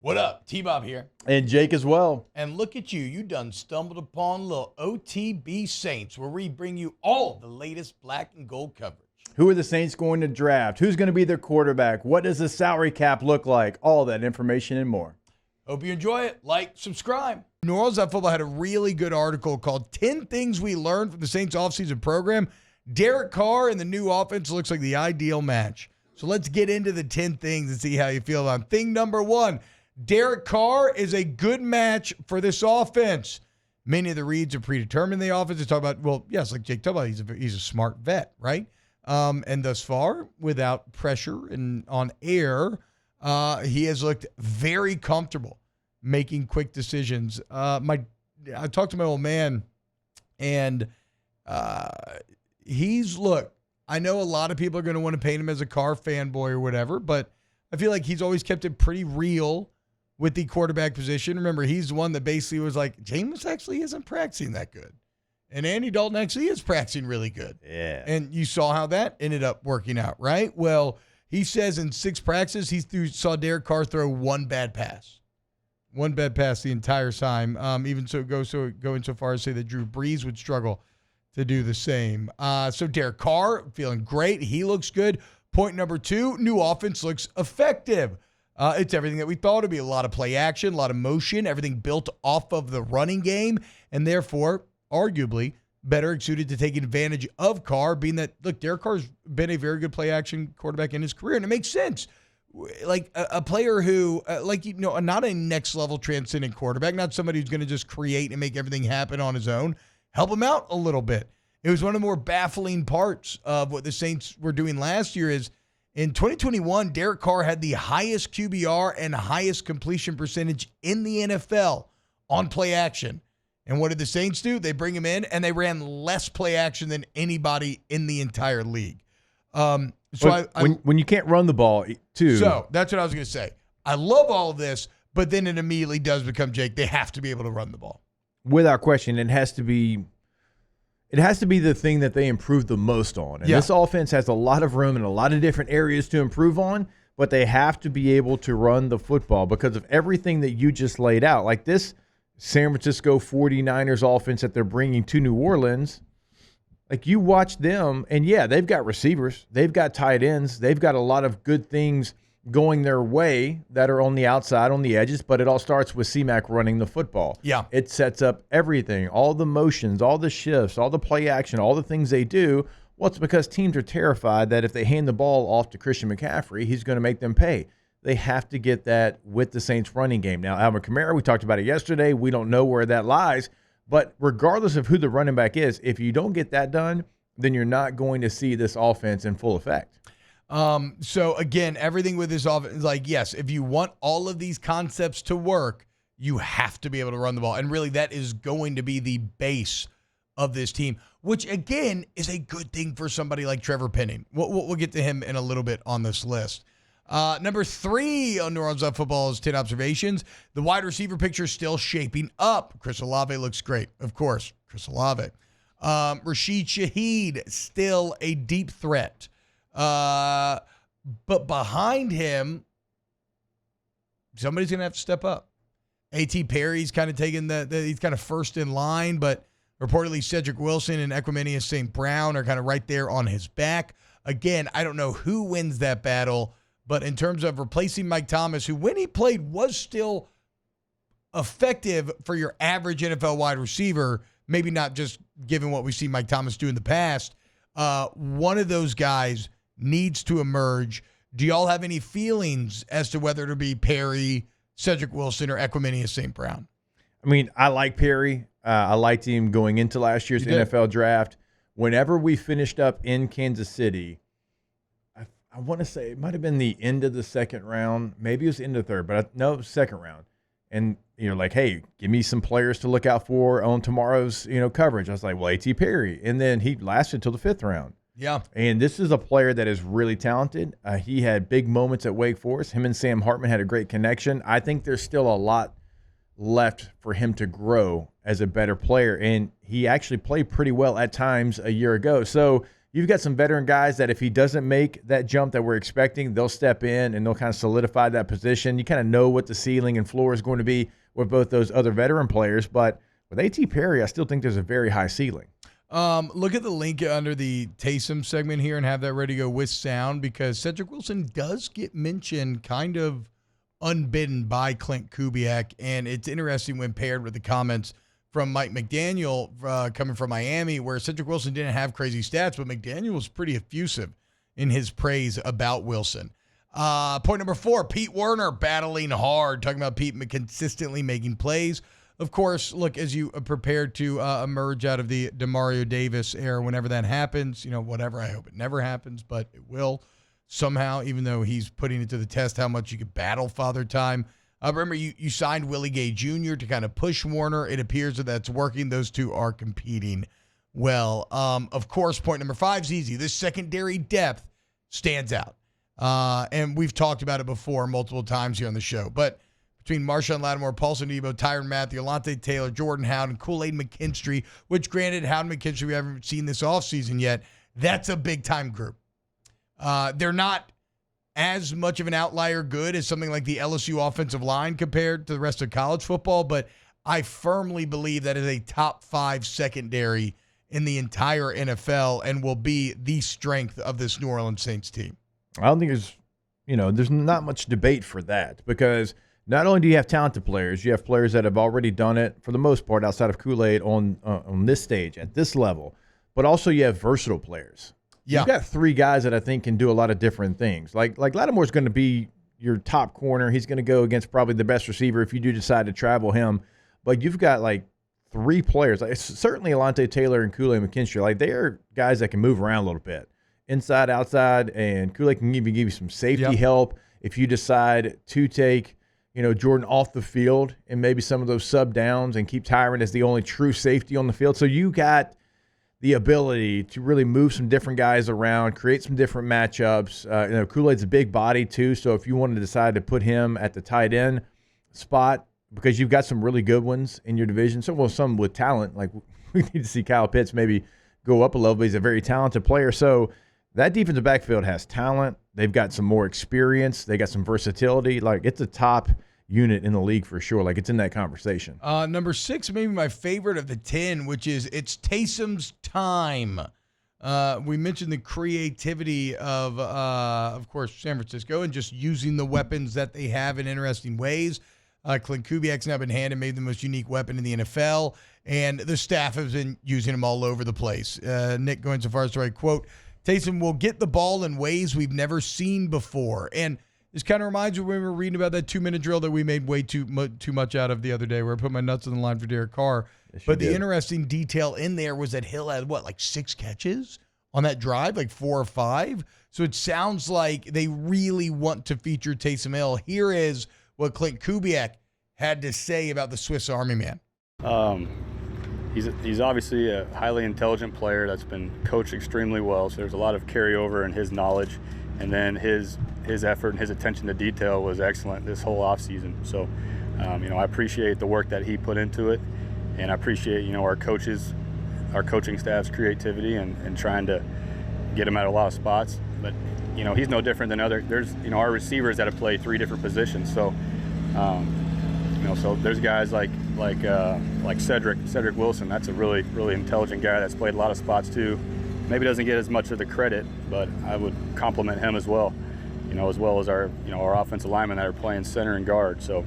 What up? T-Bob here. And Jake as well. And look at you. You done stumbled upon little OTB Saints, where we bring you all the latest black and gold coverage. Who are the Saints going to draft? Who's going to be their quarterback? What does the salary cap look like? All that information and more. Hope you enjoy it. Like, subscribe. New Orleans Football had a really good article called 10 Things We Learned from the Saints Offseason Program. Derek Carr and the new offense looks like the ideal match. So let's get into the 10 things and see how you feel about them. Thing number one, Derek Carr is a good match for this offense. Many of the reads are predetermined in the offense. They talk about, well, yes, like Jake talked about, he's a smart vet, right? And thus far, without pressure and on air, he has looked very comfortable making quick decisions. I talked to my old man, and I know a lot of people are going to want to paint him as a Carr fanboy or whatever, but I feel like he's always kept it pretty real with the quarterback position. Remember, he's the one that basically was like, Jameis actually isn't practicing that good. And Andy Dalton actually is practicing really good. Yeah. And you saw how that ended up working out, right? Well, he says in 6 practices, he saw Derek Carr throw one bad pass. One bad pass the entire time. Even so, going so far as to say that Drew Brees would struggle to do the same. So Derek Carr feeling great. He looks good. Point number 2, new offense looks effective. It's everything that we thought it'd be. A lot of play action, a lot of motion, everything built off of the running game, and therefore, arguably, better suited to take advantage of Carr, being that, look, Derek Carr's been a very good play action quarterback in his career, and it makes sense. Like a player who, not a next level transcendent quarterback, not somebody who's going to just create and make everything happen on his own. Help him out a little bit. It was one of the more baffling parts of what the Saints were doing last year is in 2021, Derek Carr had the highest QBR and highest completion percentage in the NFL on play action. And what did the Saints do? They bring him in, and they ran less play action than anybody in the entire league. When you can't run the ball, too. So that's what I was going to say. I love all of this, but then it immediately does become, Jake, they have to be able to run the ball. Without question, it has to be the thing that they improve the most on. And Yeah. This offense has a lot of room in a lot of different areas to improve on, but they have to be able to run the football because of everything that you just laid out. Like this San Francisco 49ers offense that they're bringing to New Orleans, like you watch them, and yeah, they've got receivers, they've got tight ends, they've got a lot of good things going their way that are on the outside, on the edges, but it all starts with C-Mac running the football. Yeah. It sets up everything, all the motions, all the shifts, all the play action, all the things they do. Well, it's because teams are terrified that if they hand the ball off to Christian McCaffrey, he's going to make them pay. They have to get that with the Saints running game. Now, Alvin Kamara, we talked about it yesterday. We don't know where that lies, but regardless of who the running back is, if you don't get that done, then you're not going to see this offense in full effect. So again, everything with this offense, like, yes, if you want all of these concepts to work, you have to be able to run the ball. And really that is going to be the base of this team, which again is a good thing for somebody like Trevor Penning. We'll get to him in a little bit on this list. Number 3 on New Orleans Football's 10 observations, the wide receiver picture is still shaping up. Chris Olave looks great. Of course, Chris Olave. Rashid Shaheed, still a deep threat. But behind him, somebody's going to have to step up. A.T. Perry's kind of taking he's kind of first in line, but reportedly Cedric Wilson and Equanimeous St. Brown are kind of right there on his back. Again, I don't know who wins that battle, but in terms of replacing Mike Thomas, who when he played was still effective for your average NFL wide receiver, maybe not just given what we see Mike Thomas do in the past, one of those guys needs to emerge. Do y'all have any feelings as to whether it'll be Perry, Cedric Wilson, or Equanimeous St. Brown? I mean, I like Perry. I liked him going into last year's NFL draft. Whenever we finished up in Kansas City, I want to say it might have been the end of the second round. Maybe it was end of the third, but no, second round. And you're like, hey, give me some players to look out for on tomorrow's coverage. I was like, well, A.T. Perry. And then he lasted till the 5th round. Yeah. And this is a player that is really talented. He had big moments at Wake Forest. Him and Sam Hartman had a great connection. I think there's still a lot left for him to grow as a better player. And he actually played pretty well at times a year ago. So you've got some veteran guys that if he doesn't make that jump that we're expecting, they'll step in and they'll kind of solidify that position. You kind of know what the ceiling and floor is going to be with both those other veteran players. But with A.T. Perry, I still think there's a very high ceiling. Look at the link under the Taysom segment here and have that ready to go with sound, because Cedric Wilson does get mentioned kind of unbidden by Clint Kubiak, and it's interesting when paired with the comments from Mike McDaniel coming from Miami, where Cedric Wilson didn't have crazy stats, but McDaniel was pretty effusive in his praise about Wilson. Point number 4, Pete Werner battling hard, talking about Pete consistently making plays. Of course, look, as you prepare to emerge out of the DeMario Davis era, whenever that happens, whatever, I hope it never happens, but it will somehow, even though he's putting it to the test how much you could battle Father Time. Remember, you signed Willie Gay Jr. to kind of push Warner. It appears that that's working. Those two are competing well. Of course, point number 5 is easy. This secondary depth stands out. And we've talked about it before multiple times here on the show. But between Marshawn Lattimore, Paulson Debo, Tyrann Mathieu, Alontae Taylor, Jordan Howden, Kool-Aid McKinstry, which granted, Howden McKinstry we haven't seen this offseason yet, that's a big-time group. They're not as much of an outlier good as something like the LSU offensive line compared to the rest of college football, but I firmly believe that is a top 5 secondary in the entire NFL and will be the strength of this New Orleans Saints team. I don't think there's not much debate for that, because not only do you have talented players, you have players that have already done it for the most part outside of Kool-Aid on this stage at this level, but also you have versatile players. Yeah. You've got 3 guys that I think can do a lot of different things. Like Lattimore's going to be your top corner. He's going to go against probably the best receiver if you do decide to travel him. But you've got 3 players. Certainly Alontae Taylor and Kool-Aid McKinstry. They are guys that can move around a little bit, inside, outside, and Kool-Aid can even give you some safety help if you decide to take Jordan off the field and maybe some of those sub downs and keep Tyrann as the only true safety on the field. So you got the ability to really move some different guys around, create some different matchups. Kool-Aid's a big body too, so if you wanted to decide to put him at the tight end spot, because you've got some really good ones in your division, some with talent, like we need to see Kyle Pitts maybe go up a level. He's a very talented player. So that defensive backfield has talent. They've got some more experience. They got some versatility. It's a top unit in the league for sure. It's in that conversation. Number 6, maybe my favorite of the 10, which is it's Taysom's time. We mentioned the creativity of course, San Francisco and just using the weapons that they have in interesting ways. Clint Kubiak's now been handed maybe the most unique weapon in the NFL, and the staff has been using them all over the place. Nick going so far as to write, quote, Taysom will get the ball in ways we've never seen before. And this kind of reminds me when we were reading about that 2-minute drill that we made way too much out of the other day, where I put my nuts on the line for Derek Carr. Yes, but the interesting detail in there was that Hill had, 6 catches on that drive, 4 or 5? So it sounds like they really want to feature Taysom Hill. Here is what Clint Kubiak had to say about the Swiss Army man. He's obviously a highly intelligent player that's been coached extremely well, so there's a lot of carryover in his knowledge. And then his effort and his attention to detail was excellent this whole offseason. So, I appreciate the work that he put into it, and I appreciate, our coaching staff's creativity and trying to get him at a lot of spots. But, he's no different than there's our receivers that have played 3 different positions. So, so there's guys like Cedric Wilson. That's a really, really intelligent guy that's played a lot of spots too. Maybe doesn't get as much of the credit, but I would compliment him as well, as well as our offensive linemen that are playing center and guard. So,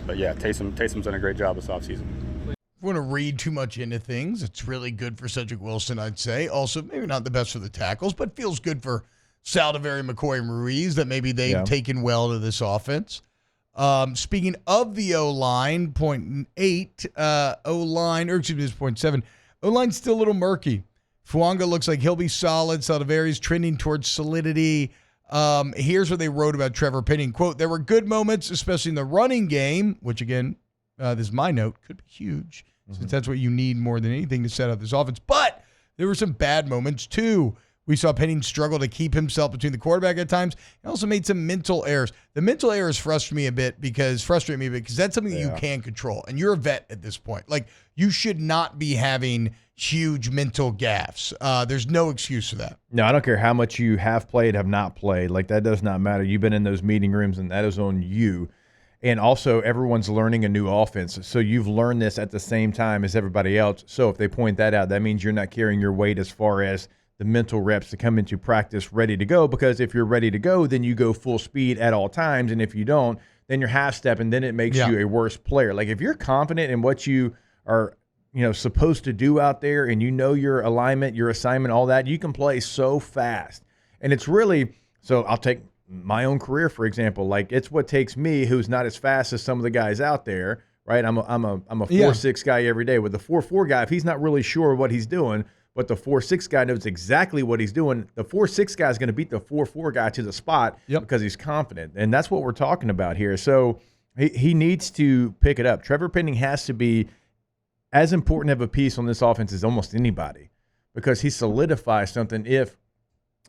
but yeah, Taysom's done a great job this offseason. If we want to read too much into things, it's really good for Cedric Wilson, I'd say. Also, maybe not the best for the tackles, but feels good for Saldiveri, McCoy, and Ruiz that maybe they've taken well to this offense. Speaking of the O-line, point 8, O-line, or excuse me, this is point 7. O-line's still a little murky. Fuanga looks like he'll be solid. Saldiveri's trending towards solidity. Here's what they wrote about Trevor Penning. Quote, there were good moments, especially in the running game, which again, this is my note, could be huge, since that's what you need more than anything to set up this offense. But there were some bad moments too. We saw Penning struggle to keep himself between the quarterback at times. He also made some mental errors. The mental errors frustrate me a bit because that's something that you can control. And you're a vet at this point. Like, you should not be having huge mental gaffes. There's no excuse for that. No, I don't care how much you have played, have not played. Like, that does not matter. You've been in those meeting rooms, and that is on you. And also, everyone's learning a new offense. So you've learned this at the same time as everybody else. So if they point that out, that means you're not carrying your weight as far as the mental reps to come into practice ready to go, because if you're ready to go, then you go full speed at all times. And if you don't, then you're half step, and then it makes you a worse player. Like, if you're confident in what you are, supposed to do out there, and your alignment, your assignment, all that, you can play so fast. And it's really, so I'll take my own career, for example. Like, it's what takes me, who's not as fast as some of the guys out there, right? I'm a 4.6 guy every day. With the 4.4 guy, if he's not really sure what he's doing, but the 4.6 guy knows exactly what he's doing, the 4.6 guy is going to beat the 4.4 guy to the spot because he's confident. And that's what we're talking about here. So he needs to pick it up. Trevor Penning has to be as important of a piece on this offense as almost anybody, because he solidifies something. If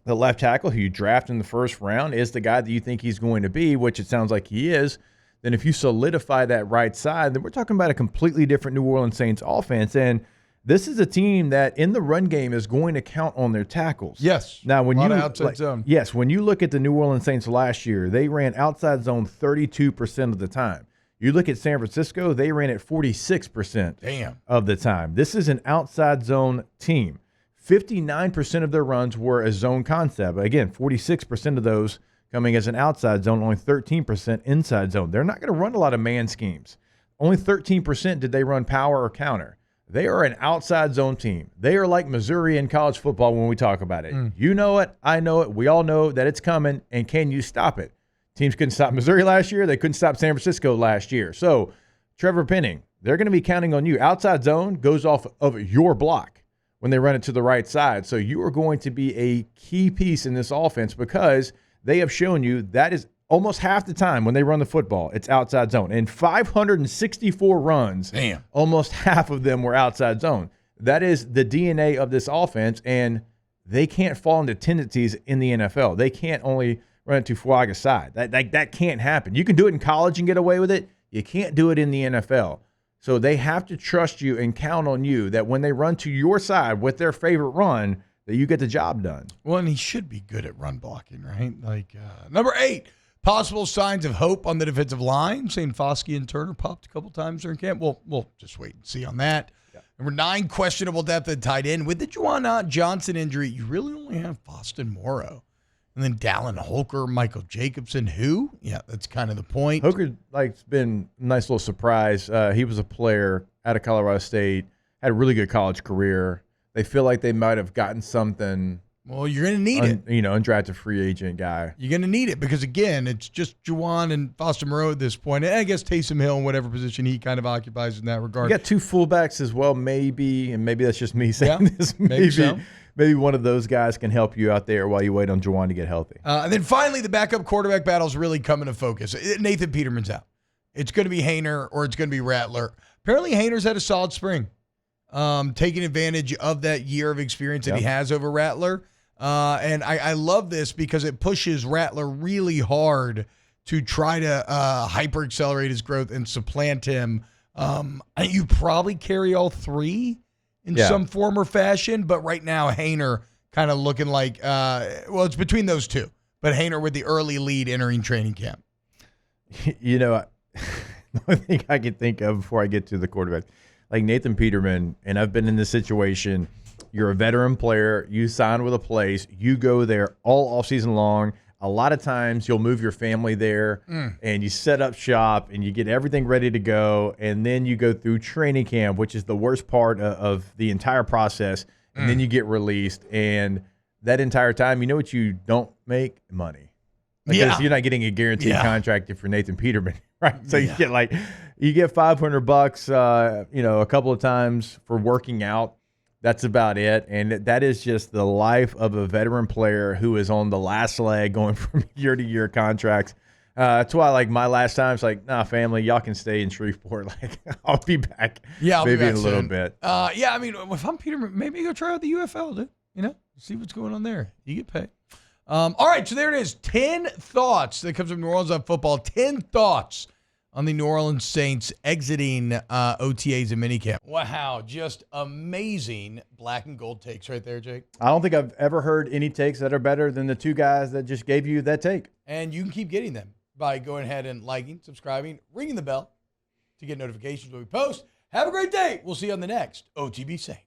the left tackle who you draft in the first round is the guy that you think he's going to be, which it sounds like he is, then if you solidify that right side, then we're talking about a completely different New Orleans Saints offense. And this is a team that in the run game is going to count on their tackles. Yes. Now, when outside zone. Yes, when you look at the New Orleans Saints last year, they ran outside zone 32% of the time. You look at San Francisco, they ran it 46% of the time. This is an outside zone team. 59% of their runs were a zone concept. Again, 46% of those coming as an outside zone, only 13% inside zone. They're not going to run a lot of man schemes. Only 13% did they run power or counter. They are an outside zone team. They are like Missouri in college football when we talk about it. You know it. I know it. We all know that it's coming, and can you stop it? Teams couldn't stop Missouri last year. They couldn't stop San Francisco last year. So, Trevor Penning, they're going to be counting on you. Outside zone goes off of your block when they run it to the right side. So, you are going to be a key piece in this offense, because they have shown you that is almost half the time when they run the football, it's outside zone. And 564 runs, almost half of them were outside zone. That is the DNA of this offense, and they can't fall into tendencies in the NFL. They can't only run it to Fuaga's side. That can't happen. You can do it in college and get away with it. You can't do it in the NFL. So they have to trust you and count on you that when they run to your side with their favorite run, that you get the job done. Well, and he should be good at run blocking, right? Like, number 8. Possible signs of hope on the defensive line. Saying Foskey and Turner popped a couple times during camp. We'll just wait and see on that. Yeah. Number 9, questionable depth at tight end. With the Juwan Johnson injury, you really only have Boston Morrow. And then Dallin Holker, Michael Jacobson, who? Yeah, that's kind of the point. Holker, it's been a nice little surprise. He was a player out of Colorado State, had a really good college career. They feel like they might have gotten something. Well, you're going to need it. Undrafted free agent guy. You're going to need it because, again, it's just Juwan and Foster Moreau at this point. And I guess Taysom Hill in whatever position he kind of occupies in that regard. You got 2 fullbacks as well, maybe, and maybe that's just me saying this. Maybe one of those guys can help you out there while you wait on Juwan to get healthy. And then finally, the backup quarterback battle is really coming to focus. Nathan Peterman's out. It's going to be Haener or it's going to be Rattler. Apparently, Haener's had a solid spring, taking advantage of that year of experience that he has over Rattler. And I love this because it pushes Rattler really hard to try to hyper-accelerate his growth and supplant him. You probably carry all 3 in some form or fashion, but right now Haener kind of looking like, it's between those 2. But Haener with the early lead entering training camp. The only thing I can think of before I get to the quarterback, like Nathan Peterman, and I've been in this situation. You're a veteran player. You sign with a place. You go there all offseason long. A lot of times you'll move your family there and you set up shop and you get everything ready to go. And then you go through training camp, which is the worst part of the entire process. And then you get released. And that entire time, you know what you don't make? Money. Because you're not getting a guaranteed contract if you're Nathan Peterman, right? So you get $500, a couple of times for working out. That's about it. And that is just the life of a veteran player who is on the last leg going from year-to-year contracts. That's why, my last time, it's like, nah, family, y'all can stay in Shreveport. I'll be back I'll be back in a little bit. If I'm Peterman, maybe go try out the UFL, dude. See what's going on there. You get paid. All right, so there it is. 10 thoughts that comes from New Orleans on football. 10 thoughts on the New Orleans Saints exiting OTAs and minicamp. Wow, just amazing black and gold takes right there, Jake. I don't think I've ever heard any takes that are better than the two guys that just gave you that take. And you can keep getting them by going ahead and liking, subscribing, ringing the bell to get notifications when we post. Have a great day. We'll see you on the next OTB Saints.